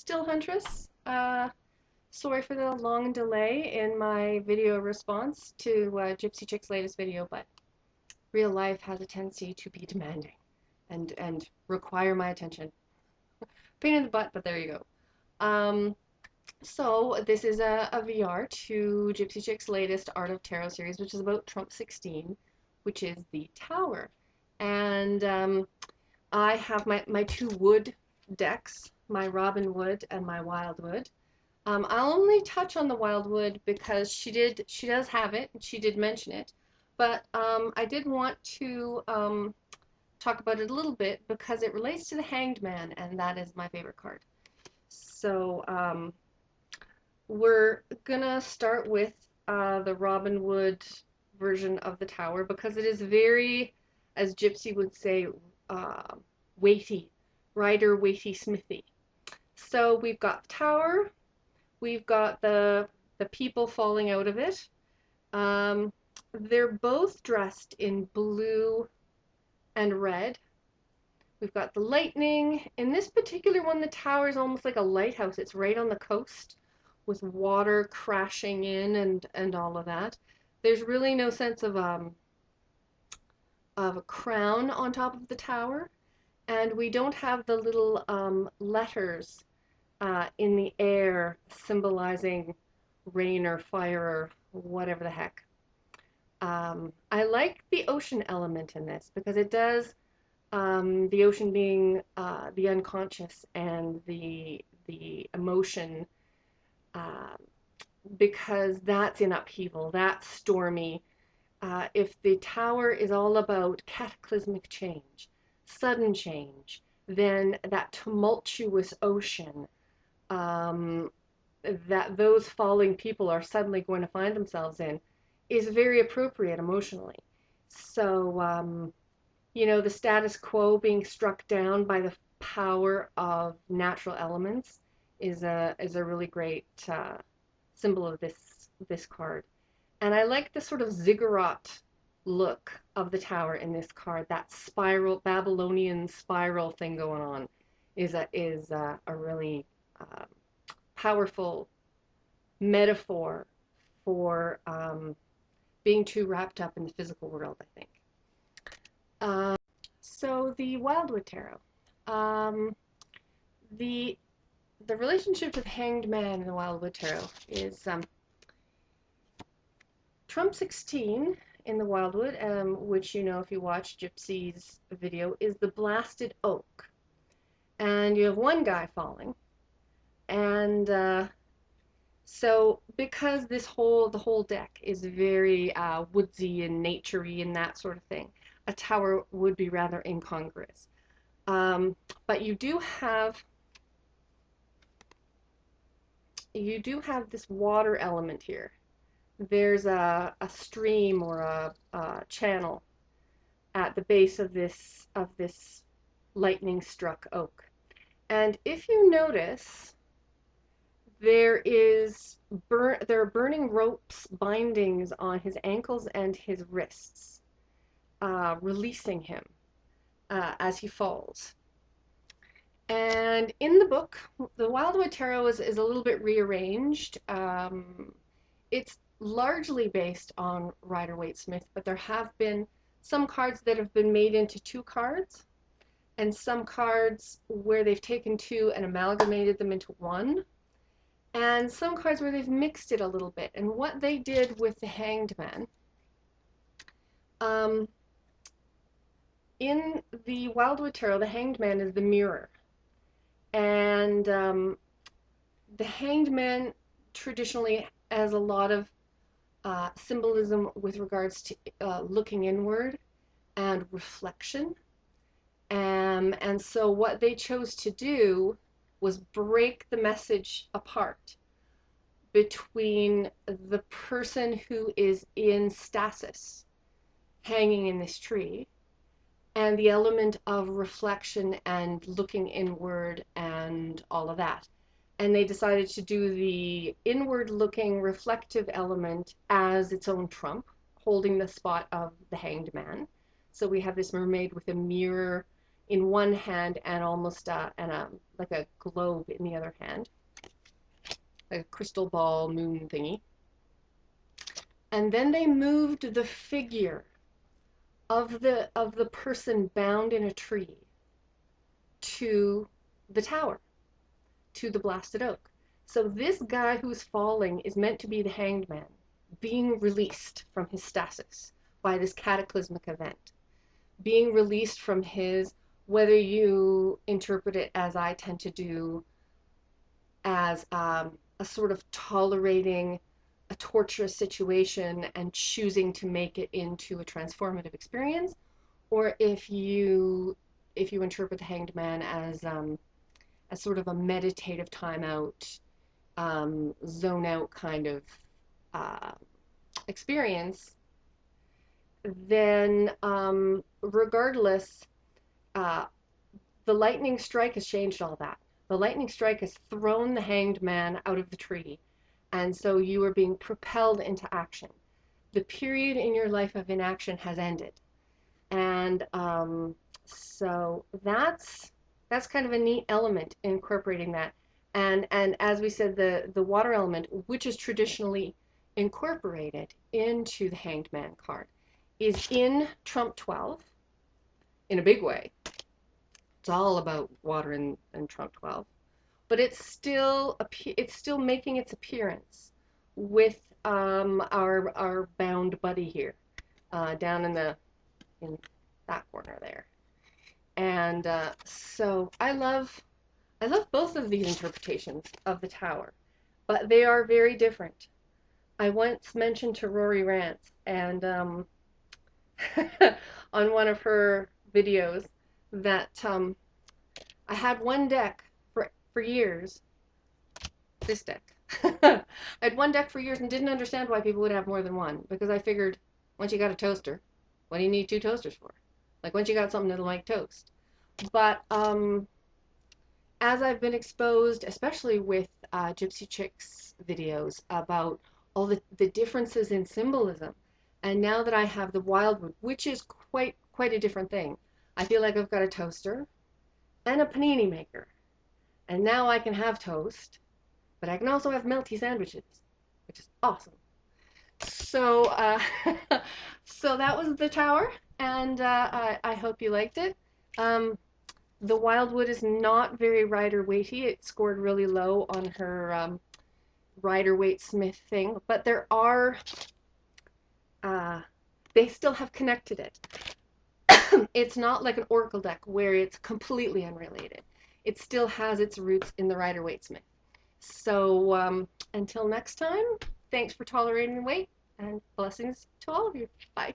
StillHuntress. Sorry for the long delay in my video response to GypsyChique's latest video, but real life has a tendency to be demanding and require my attention. Pain in the butt, but there you go. So this is a VR to GypsyChique's latest Art of Tarot series, which is about Trump 16, which is the Tower. And I have my two wood decks, my Robin Wood and my Wildwood. I'll only touch on the Wildwood because she does have it, and she did mention it. But I did want to talk about it a little bit because it relates to the Hanged Man, and that is my favorite card. So we're gonna start with the Robin Wood version of the Tower because it is very, as Gypsy would say, weighty, rider weighty smithy. So we've got the Tower, we've got the people falling out of it. They're both dressed in blue and red. We've got the lightning. In this particular one, the tower is almost like a lighthouse. It's right on the coast with water crashing in and all of that. There's really no sense of a crown on top of the tower, and we don't have the little letters in the air symbolizing rain or fire or whatever the heck. I like the ocean element in this because it does, the ocean being the unconscious and the emotion, because that's in upheaval, that's stormy. If the tower is all about cataclysmic change, sudden change, then that tumultuous ocean that those falling people are suddenly going to find themselves in is very appropriate emotionally. So, you know, the status quo being struck down by the power of natural elements is a really great symbol of this card. And I like the sort of ziggurat look of the tower in this card. That spiral, Babylonian spiral thing going on is a really powerful metaphor for being too wrapped up in the physical world, I think. So the Wildwood Tarot. The relationship to the Hanged Man in the Wildwood Tarot is Trump 16 in the Wildwood, which, you know, if you watch Gypsy's video, is the blasted oak. And you have one guy falling. And so because the whole deck is very woodsy and naturey and that sort of thing, a tower would be rather incongruous. But you do have this water element here. There's a stream or a channel at the base of this lightning struck oak. And if you notice, there are burning ropes, bindings on his ankles and his wrists, releasing him as he falls. And in the book, the Wildwood Tarot is a little bit rearranged. It's largely based on Rider-Waite-Smith, but there have been some cards that have been made into two cards, and some cards where they've taken two and amalgamated them into one, and some cards where they've mixed it a little bit. And what they did with the Hanged Man, in the Wildwood Tarot, the Hanged Man is the mirror. And the Hanged Man traditionally has a lot of symbolism with regards to looking inward and reflection. And so what they chose to do was break the message apart between the person who is in stasis, hanging in this tree, and the element of reflection and looking inward and all of that. And they decided to do the inward-looking reflective element as its own trump, holding the spot of the Hanged Man. So we have this mermaid with a mirror in one hand and almost like a globe in the other hand, like a crystal ball moon thingy. And then they moved the figure of the person bound in a tree to the tower, to the blasted oak. So this guy who's falling is meant to be the hanged man, being released from his stasis by this cataclysmic event, being released from his, whether you interpret it as I tend to do, as a sort of tolerating a torturous situation and choosing to make it into a transformative experience, or if you interpret the hanged man as sort of a meditative time out, zone out kind of uh, experience, then regardless, uh, the lightning strike has changed all that. The lightning strike has thrown the hanged man out of the tree, and so you are being propelled into action. The period in your life of inaction has ended, and so that's kind of a neat element incorporating that. And as we said, the water element, which is traditionally incorporated into the Hanged Man card, is in Trump 12 in a big way. It's all about water in Trump 12, but it's still making its appearance with our bound buddy here, down in that corner there. And so I love both of these interpretations of the tower, but they are very different. I once mentioned to Rory Rance, and on one of her videos, that I had one deck for years. This deck. I had one deck for years and didn't understand why people would have more than one, because I figured once you got a toaster, what do you need two toasters for? Like once you got something that'll make toast. But as I've been exposed, especially with GypsyChique's videos about all the differences in symbolism, and now that I have the wildwood, which is quite a different thing, I feel like I've got a toaster and a panini maker, and now I can have toast, but I can also have melty sandwiches, which is awesome. So so that was the tower, and I hope you liked it. The wildwood is not very rider weighty. It scored really low on her rider weight smith thing, but there are they still have connected it. It's not like an oracle deck where it's completely unrelated. It still has its roots in the rider weight smith. So until next time, thanks for tolerating the wait, and blessings to all of you. Bye.